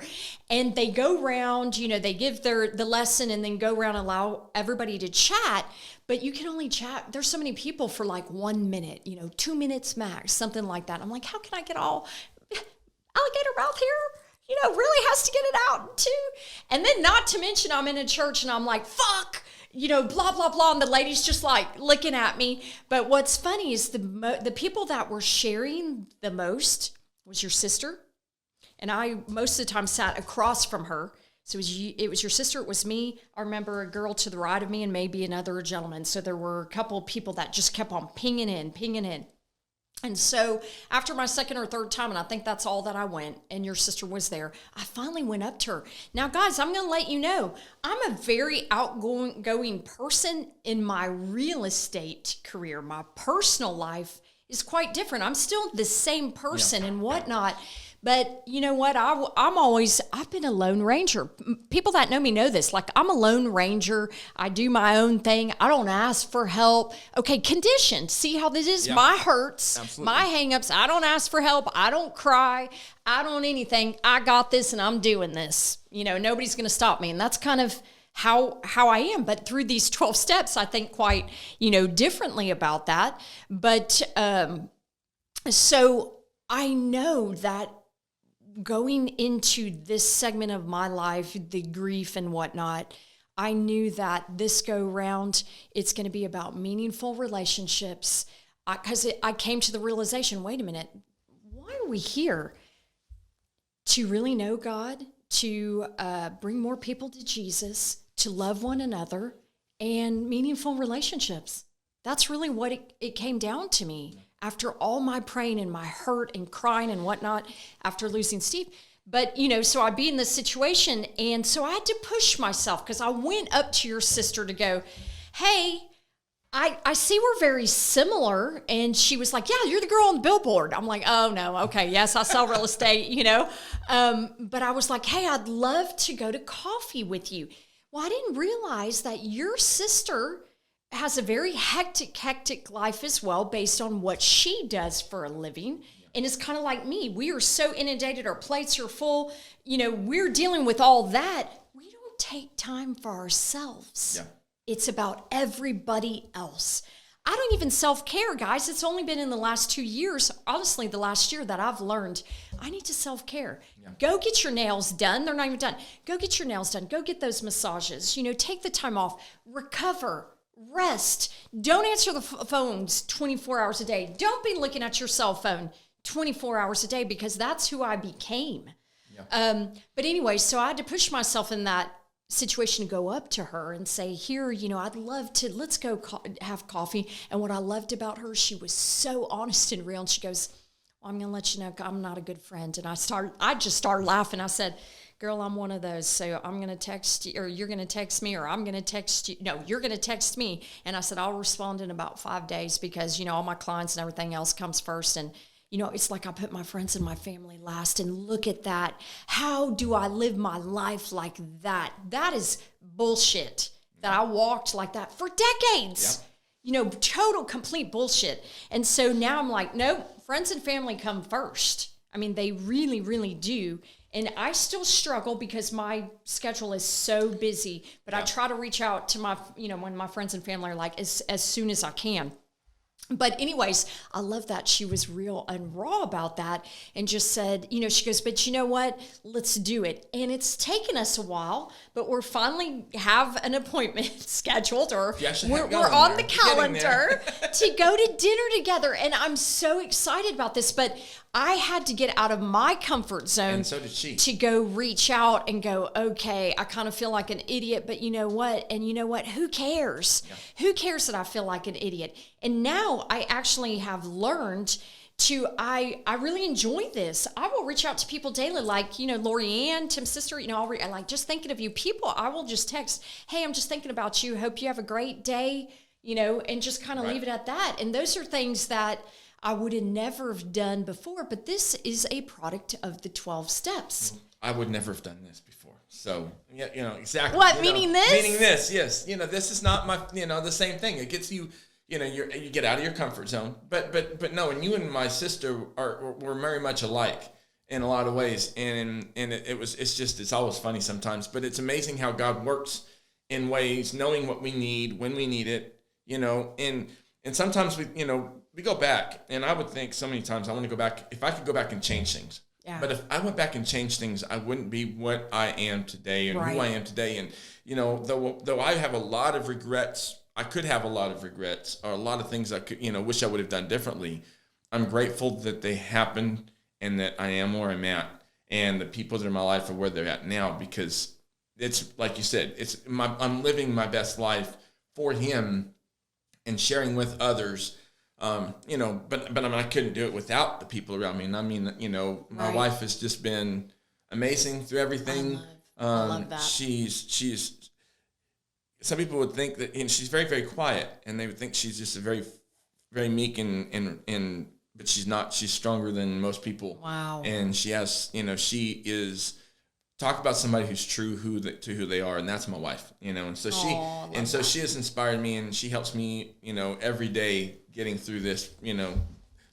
Speaker 1: And they go around, they give the lesson and then go around and allow everybody to chat. But you can only chat. There's so many people for like 1 minute, 2 minutes max, something like that. I'm like, how can I get all alligator mouth here? Really has to get it out too. And then not to mention I'm in a church and I'm like, fuck. Blah, blah, blah. And the lady's just like looking at me. But what's funny is the people that were sharing the most was your sister. And I, most of the time, sat across from her. So it was your sister, it was me. I remember a girl to the right of me and maybe another gentleman. So there were a couple of people that just kept on pinging in. And so after my second or third time, and I think that's all that I went, and your sister was there, I finally went up to her. Now, guys, I'm going to let you know, I'm a very outgoing person in my real estate career. My personal life is quite different. I'm still the same person and whatnot. But you know what? I've been a lone ranger. People that know me know this. Like, I'm a lone ranger. I do my own thing. I don't ask for help. Okay, conditioned. See how this is? Yeah. My hurts, absolutely. My hangups. I don't ask for help. I don't cry. I don't anything. I got this and I'm doing this. Nobody's going to stop me. And that's kind of how I am. But through these 12 steps, I think quite, differently about that. But so I know that going into this segment of my life, the grief and whatnot, I knew that this go round, it's going to be about meaningful relationships. Because I came to the realization, wait a minute, why are we here? To really know God, to bring more people to Jesus, to love one another, and meaningful relationships. That's really what it came down to me. After all my praying and my hurt and crying and whatnot after losing Steve. But, so I'd be in this situation. And so I had to push myself because I went up to your sister to go, hey, I see we're very similar. And she was like, yeah, you're the girl on the billboard. I'm like, oh, no. Okay. Yes, I sell real estate, But I was like, hey, I'd love to go to coffee with you. Well, I didn't realize that your sister has a very hectic life as well based on what she does for a living. And it's kind of like me. We are so inundated. Our plates are full. We're dealing with all that. We don't take time for ourselves. Yeah. It's about everybody else. I don't even self-care, guys. It's only been in the last 2 years, honestly, the last year that I've learned I need to self-care. Yeah. Go get your nails done. They're not even done. Go get your nails done. Go get those massages. Take the time off. Recover. Rest. Don't answer the phones 24 hours a day. Don't be looking at your cell phone 24 hours a day because that's who I became. Yeah. But anyway, so I had to push myself in that situation to go up to her and say, here, I'd love to, let's go have coffee. And what I loved about her, she was so honest and real. And she goes, well, I'm going to let you know I'm not a good friend. And I just started laughing. I said, girl, I'm one of those. So I'm going to text you, or you're going to text me, or I'm going to text you. No, you're going to text me. And I said, I'll respond in about 5 days because, all my clients and everything else comes first. And it's like I put my friends and my family last, and look at that. How do I live my life like that? That is bullshit that I walked like that for decades. Yep. Total, complete bullshit. And so now I'm like, nope, friends and family come first. I mean, they really, really do. And I still struggle because my schedule is so busy, but I try to reach out to my, when my friends and family are like, as soon as I can. But anyways, I love that she was real and raw about that and just said, she goes, but you know what? Let's do it. And it's taken us a while, but we're finally have an appointment scheduled, or we're on the calendar to go to dinner together. And I'm so excited about this, but I had to get out of my comfort zone.
Speaker 2: And so did she.
Speaker 1: To go reach out and go, okay, I kind of feel like an idiot, but you know what? And you know what? Who cares? Yeah. Who cares that I feel like an idiot? And now I actually have learned I really enjoy this. I will reach out to people daily, like, Lori Ann, Tim's sister, I'll like just thinking of you. People, I will just text, hey, I'm just thinking about you. Hope you have a great day, and just kind of leave it at that. And those are things that I would have never have done before, but this is a product of the 12 steps.
Speaker 2: I would never have done this before. So, exactly.
Speaker 1: What, meaning this?
Speaker 2: Meaning this, yes. This is not my, the same thing. It gets you, you get out of your comfort zone. But no, and you and my sister were very much alike in a lot of ways. And it's always funny sometimes, but it's amazing how God works in ways, knowing what we need, when we need it, and sometimes we go back, and I would think so many times I want to go back, if I could go back and change things. Yeah. But if I went back and changed things, I wouldn't be what I am today and who I am today. And, though I have a lot of regrets, I could have a lot of regrets, or a lot of things I could, wish I would have done differently. I'm grateful that they happened and that I am where I'm at, and the people that are in my life are where they're at now, because it's like you said, I'm living my best life for Him and sharing with others. But I couldn't do it without the people around me. And I mean, my wife has just been amazing through everything.
Speaker 1: I love that.
Speaker 2: She's, some people would think that, she's very, very quiet, and they would think she's just a very, very meek but she's not. She's stronger than most people.
Speaker 1: Wow.
Speaker 2: And she has, she is, talk about somebody who's true to who they are, and that's my wife, and so she has inspired me, and she helps me, every day getting through this,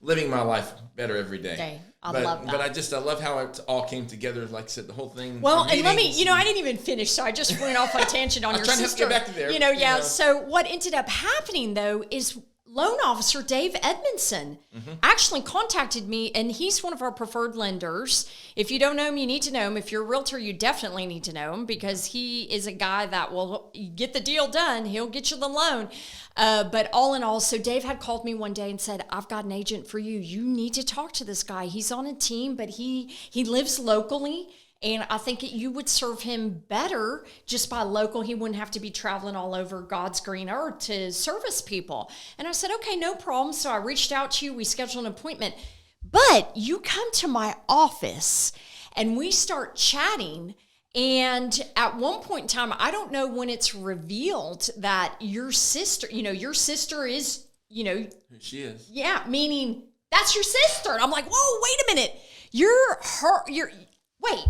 Speaker 2: living my life better every day.
Speaker 1: Okay. I love that.
Speaker 2: But I love how it all came together, like I said, the whole thing.
Speaker 1: Well, and let me, I didn't even finish, so I just went off on a tangent on your sister.
Speaker 2: I'm trying to get back to there.
Speaker 1: So what ended up happening, though, is loan officer Dave Edmondson actually contacted me, and he's one of our preferred lenders. If you don't know him, you need to know him. If you're a realtor, you definitely need to know him, because he is a guy that will get the deal done. He'll get you the loan. But all in all, so Dave had called me one day and said, I've got an agent for you. You need to talk to this guy. He's on a team, but he lives locally. And I think you would serve him better just by local. He wouldn't have to be traveling all over God's green earth to service people. And I said, okay, no problem. So I reached out to you. We scheduled an appointment. But you come to my office and we start chatting. And at one point in time, I don't know when it's revealed that your sister is,
Speaker 2: who she is.
Speaker 1: Yeah, meaning that's your sister. And I'm like, whoa, wait a minute. Wait.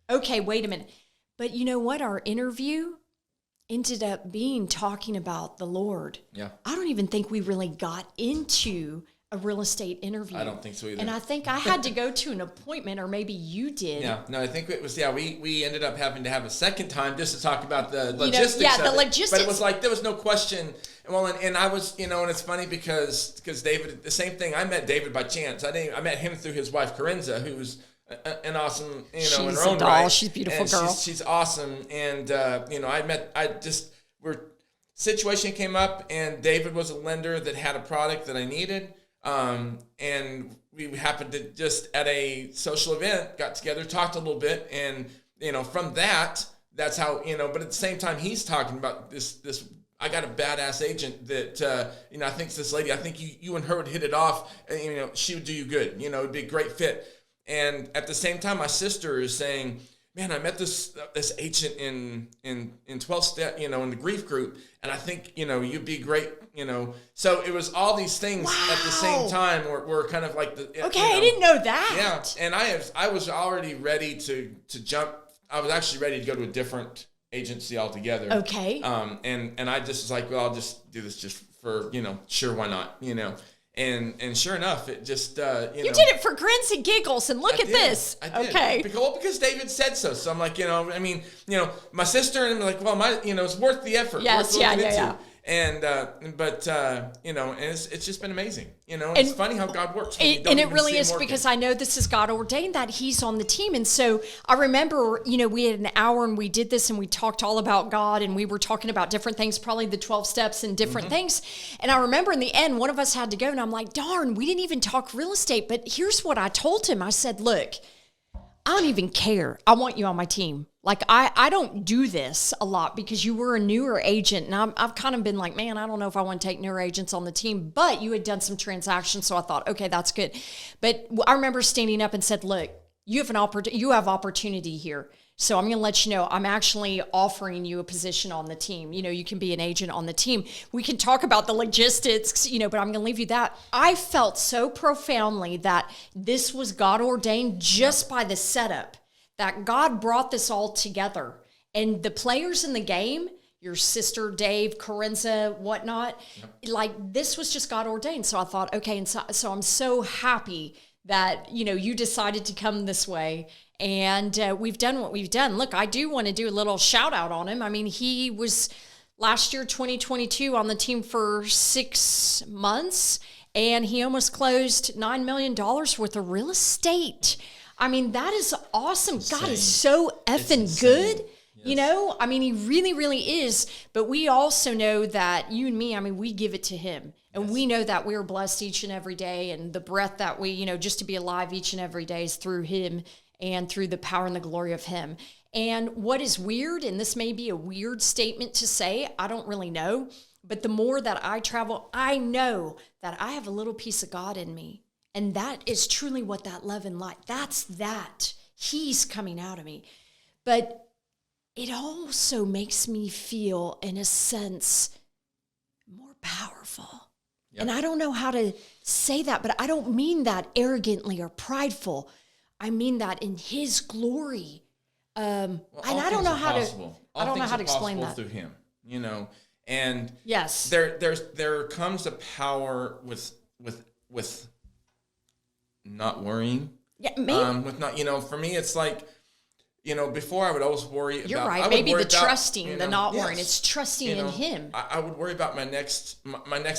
Speaker 1: Okay, wait a minute. But you know what? Our interview ended up being talking about the Lord.
Speaker 2: Yeah.
Speaker 1: I don't even think we really got into a real estate interview.
Speaker 2: I don't think so either.
Speaker 1: And I think I had to go to an appointment, or maybe you did.
Speaker 2: Yeah. No, I think it was, we ended up having to have a second time just to talk about the logistics of it.
Speaker 1: Logistics.
Speaker 2: But it was like, there was no question. Well, and I was, and it's funny because David, the same thing, I met David by chance. I met him through his wife, Corinza, who's an awesome, in her own right.
Speaker 1: She's a beautiful girl.
Speaker 2: She's awesome. And, situation came up, and David was a lender that had a product that I needed. And we happened to just at a social event, got together, talked a little bit. And, from that's how, but at the same time, he's talking about this, I got a badass agent that, I think this lady, I think you and her would hit it off. And, she would do you good. It'd be a great fit. And at the same time, my sister is saying, man, I met this agent in 12 step, in the grief group. And I think, you'd be great, So it was all these things at the same time were kind of like
Speaker 1: okay, I didn't know that.
Speaker 2: Yeah. And I was already ready to jump. I was actually ready to go to a different agency altogether.
Speaker 1: Okay.
Speaker 2: And I just was like, well, I'll just do this just for, sure, why not, And sure enough, it just,
Speaker 1: You did it for grins and giggles, and look at this.
Speaker 2: I did.
Speaker 1: Okay.
Speaker 2: Because David said so. So I'm like, my sister and I'm like, well, it's worth the effort.
Speaker 1: Yes, yeah.
Speaker 2: And, and it's just been amazing. It's funny how God works.
Speaker 1: And it really is, because I know this is God ordained that he's on the team. And so I remember, we had an hour and we did this and we talked all about God and we were talking about different things, probably the 12 steps and different things. And I remember in the end, one of us had to go and I'm like, darn, we didn't even talk real estate. But here's what I told him. I said, look, I don't even care. I want you on my team. Like, I don't do this a lot because you were a newer agent. And I've kind of been like, man, I don't know if I want to take newer agents on the team. But you had done some transactions. So I thought, okay, that's good. But I remember standing up and said, look, you have opportunity here. So I'm going to let you know, I'm actually offering you a position on the team. You can be an agent on the team. We can talk about the logistics, but I'm going to leave you that. I felt so profoundly that this was God ordained just by the setup, that God brought this all together. And the players in the game, your sister, Dave, Corinza, whatnot, like this was just God ordained. So I thought, okay, and so I'm so happy that, you decided to come this way. And we've done what we've done. Look, I do want to do a little shout out on him. I mean, he was last year, 2022, on the team for 6 months, and he almost closed $9 million worth of real estate. I mean, that is awesome. God is so effing good. Yes. I mean, he really, really is. But we also know that you and me, I mean, we give it to him. And we know that we're blessed each and every day. And the breath that we, just to be alive each and every day is through him and through the power and the glory of him. And what is weird, and this may be a weird statement to say, I don't really know, but the more that I travel, I know that I have a little piece of God in me. And that is truly what that love and light, that. He's coming out of me. But it also makes me feel, in a sense, more powerful. Yep. And I don't know how to say that, but I don't mean that arrogantly or prideful. I mean that in his glory. And I don't know how to explain that
Speaker 2: through him, and
Speaker 1: yes,
Speaker 2: there comes a power with not worrying.
Speaker 1: Yeah, maybe.
Speaker 2: With not, for me, it's like, before I would always worry
Speaker 1: You're
Speaker 2: about...
Speaker 1: right. Maybe the trusting, the not worrying. It's trusting in him.
Speaker 2: I would worry about my next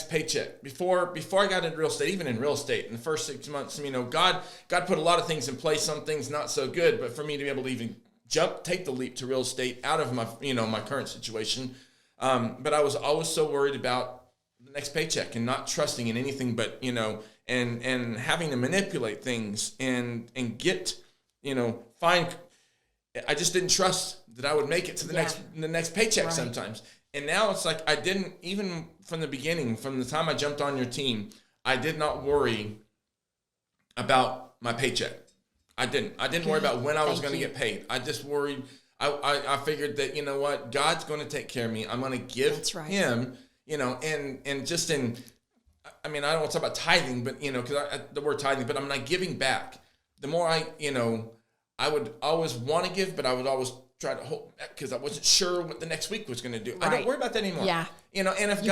Speaker 2: paycheck. Before I got into real estate, even in real estate, in the first 6 months, God put a lot of things in place, some things not so good, but for me to be able to even take the leap to real estate out of my, my current situation. But I was always so worried about the next paycheck and not trusting in anything but, and having to manipulate things and get, find... I just didn't trust that I would make it to the next paycheck sometimes. And now it's like I didn't, even from the beginning, from the time I jumped on your team, I did not worry about my paycheck. I didn't worry about when I was going to get paid. I just worried. I figured that, what, God's going to take care of me. I'm going to give him, and just in, I mean, I don't want to talk about tithing, but, because the word tithing, but I'm not giving back. The more I would always want to give, but I would always try to hold back because I wasn't sure what the next week was going to do. Right. I don't worry about that anymore.
Speaker 1: Yeah.
Speaker 2: And if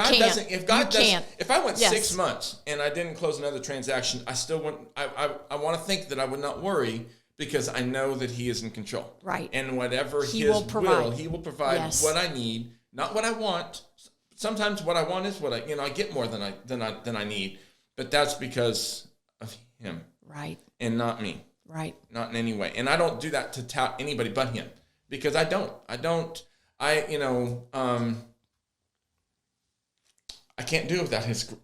Speaker 2: if I went 6 months and I didn't close another transaction, I still wouldn't. I want to think that I would not worry because I know that He is in control.
Speaker 1: Right.
Speaker 2: And whatever He will provide what I need, not what I want. Sometimes what I want is what I get more than I need, but that's because of Him.
Speaker 1: Right.
Speaker 2: And not me.
Speaker 1: Right.
Speaker 2: Not in any way. And I don't do that to tout anybody but Him because I can't do it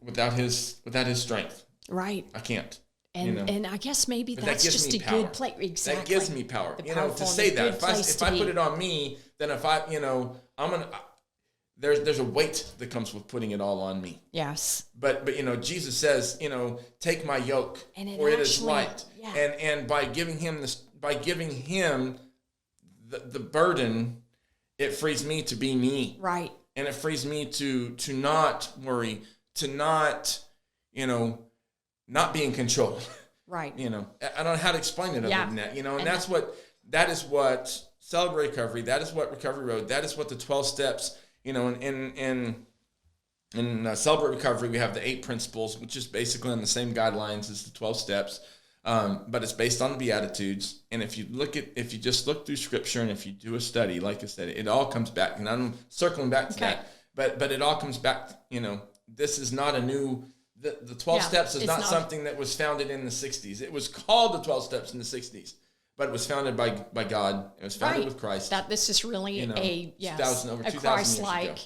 Speaker 2: without his strength.
Speaker 1: Right.
Speaker 2: I can't.
Speaker 1: And I guess maybe that's just a
Speaker 2: power.
Speaker 1: good place. Exactly.
Speaker 2: That gives me power. To say that. If I put it on me, then if I, I'm going to, there's a weight that comes with putting it all on me.
Speaker 1: Yes.
Speaker 2: But Jesus says, take my yoke, for it is light. Yeah. And by giving him the burden, it frees me to be me.
Speaker 1: Right.
Speaker 2: And it frees me to not worry, to not, not be in control.
Speaker 1: Right.
Speaker 2: I don't know how to explain it other than that, and that is what Celebrate Recovery, that is what Recovery Road, that is what the 12 steps, in Celebrate Recovery, we have the 8 principles, which is basically on the same guidelines as the 12 steps. But it's based on the Beatitudes. And if you just look through Scripture, and if you do a study, like I said, it all comes back. And I'm circling back to that. But it all comes back, this is not a new, the 12 steps is not something that was founded in the 60s. It was called the 12 steps in the 60s. But it was founded by God. It was founded with Christ.
Speaker 1: That this is really a
Speaker 2: Christ-like,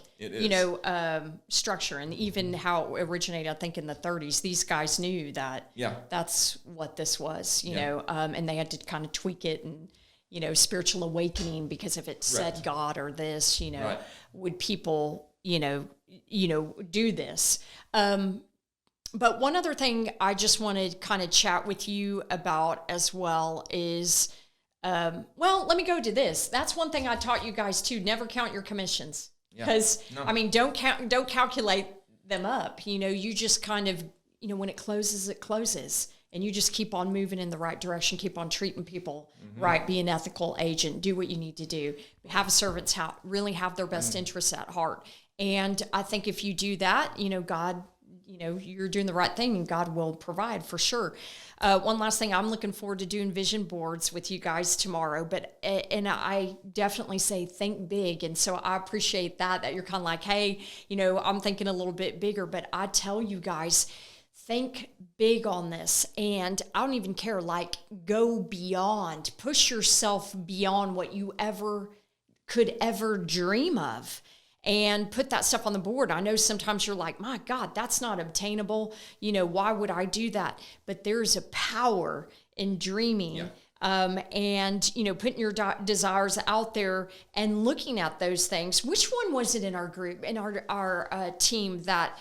Speaker 1: structure, and even how it originated. I think in the 30s, these guys knew that. That's what this was. And they had to kind of tweak it and spiritual awakening, because if it said God or this, would people do this? But one other thing I just want to kind of chat with you about as well is, let me go to this. That's one thing I taught you guys too. Never count your commissions, because don't calculate them up. You just kind of, when it closes, and you just keep on moving in the right direction, keep on treating people right, be an ethical agent, do what you need to do, have a servant's heart, really have their best interests at heart. And I think if you do that, God, you're doing the right thing, and God will provide for sure. One last thing, I'm looking forward to doing vision boards with you guys tomorrow, and I definitely say think big. And so I appreciate that you're kind of like, hey, I'm thinking a little bit bigger, but I tell you guys, think big on this. And I don't even care, go beyond, push yourself beyond what you could ever dream of. And put that stuff on the board. I know sometimes you're like, my God, that's not obtainable. Why would I do that? But there's a power in dreaming, and, putting your desires out there and looking at those things. Which one was it in our group, in our team, that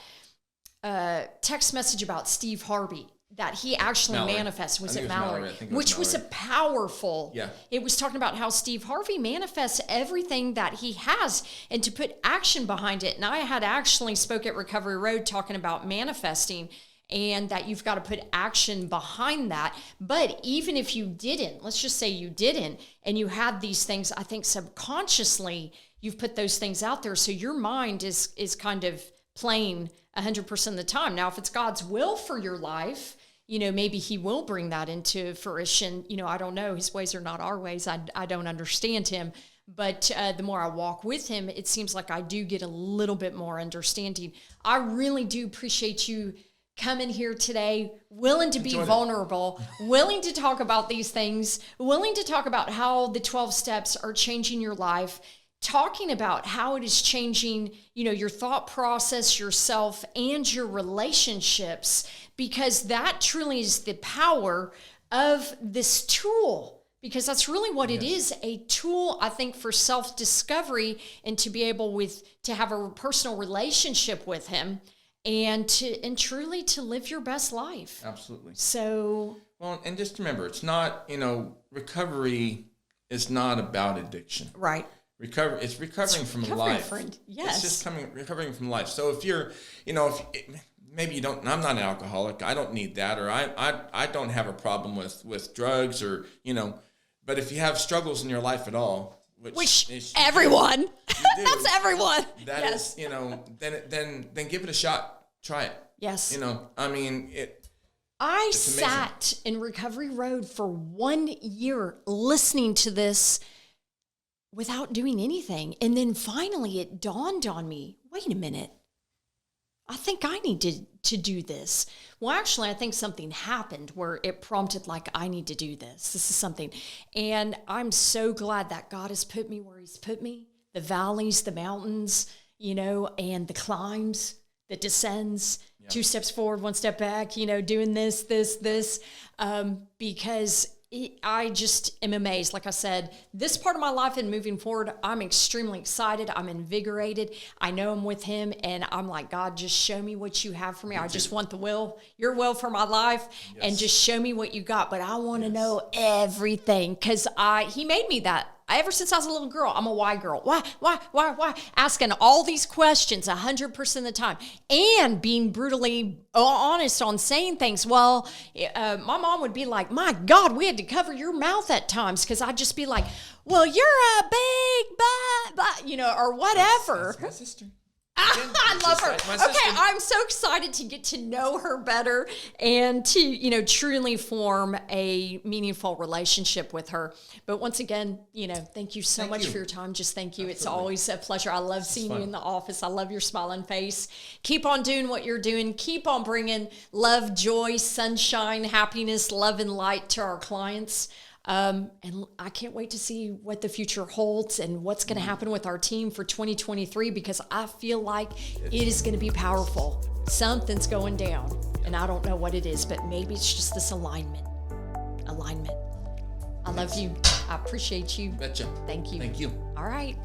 Speaker 1: text message about Steve Harvey? That he actually manifests. Was it Mallory? Which was a powerful. It was talking about how Steve Harvey manifests everything that he has, and to put action behind it. And I had actually spoke at Recovery Road talking about manifesting, and that you've got to put action behind that. But even if you didn't, let's just say you didn't, and you had these things, I think subconsciously you've put those things out there. So your mind is kind of playing 100% of the time. Now, if it's God's will for your life, maybe he will bring that into fruition. I don't know. His ways are not our ways. I don't understand him. But the more I walk with him, it seems like I do get a little bit more understanding. I really do appreciate you coming here today, willing to be vulnerable, willing to talk about these things, willing to talk about how the 12 steps are changing your life, talking about how it is changing, your thought process, yourself, and your relationships, because that truly is the power of this tool, because that's really what it is, a tool, I think, for self-discovery, and to be able to have a personal relationship with him, and truly to live your best life.
Speaker 2: Absolutely.
Speaker 1: So,
Speaker 2: well, and just remember, it's not, recovery is not about addiction.
Speaker 1: Right.
Speaker 2: It's recovering from life.
Speaker 1: Yes.
Speaker 2: It's just recovering from life. So if you're, maybe you don't, I'm not an alcoholic, I don't need that, or I don't have a problem with drugs, or, but if you have struggles in your life at all, which
Speaker 1: everyone, that's everyone.
Speaker 2: That is, then give it a shot. Try it.
Speaker 1: Yes.
Speaker 2: I
Speaker 1: sat in Recovery Road for 1 year listening to this without doing anything. And then finally it dawned on me, wait a minute, I think I need to do this. Well, actually, I think something happened where it prompted, I need to do this. This is something. And I'm so glad that God has put me where he's put me, the valleys, the mountains, and the climbs, that descends, 2 steps forward, 1 step back, doing this, because I just am amazed. Like I said, this part of my life and moving forward, I'm extremely excited. I'm invigorated. I know I'm with him, and I'm like, God, just show me what you have for me. I just want your will for my life, and just show me what you got. But I want to know everything, because he made me that. Ever since I was a little girl, I'm a why girl. Why? Asking all these questions 100% of the time, and being brutally honest on saying things. Well, my mom would be like, my God, we had to cover your mouth at times, because I'd just be like, well, you're a big butt, or whatever.
Speaker 2: That's my sister.
Speaker 1: I love her. Okay, I'm so excited to get to know her better and to, truly form a meaningful relationship with her. But once again, thank you so much for your time. Just thank you. Absolutely. It's always a pleasure. I love seeing you in the office. I love your smiling face. Keep on doing what you're doing. Keep on bringing love, joy, sunshine, happiness, love, and light to our clients. And I can't wait to see what the future holds and what's going to happen with our team for 2023, because I feel like it is going to be powerful. Something's going down, and I don't know what it is, but maybe it's just this alignment. I love you. I appreciate you.
Speaker 2: Betcha.
Speaker 1: Thank you.
Speaker 2: Thank you.
Speaker 1: All right.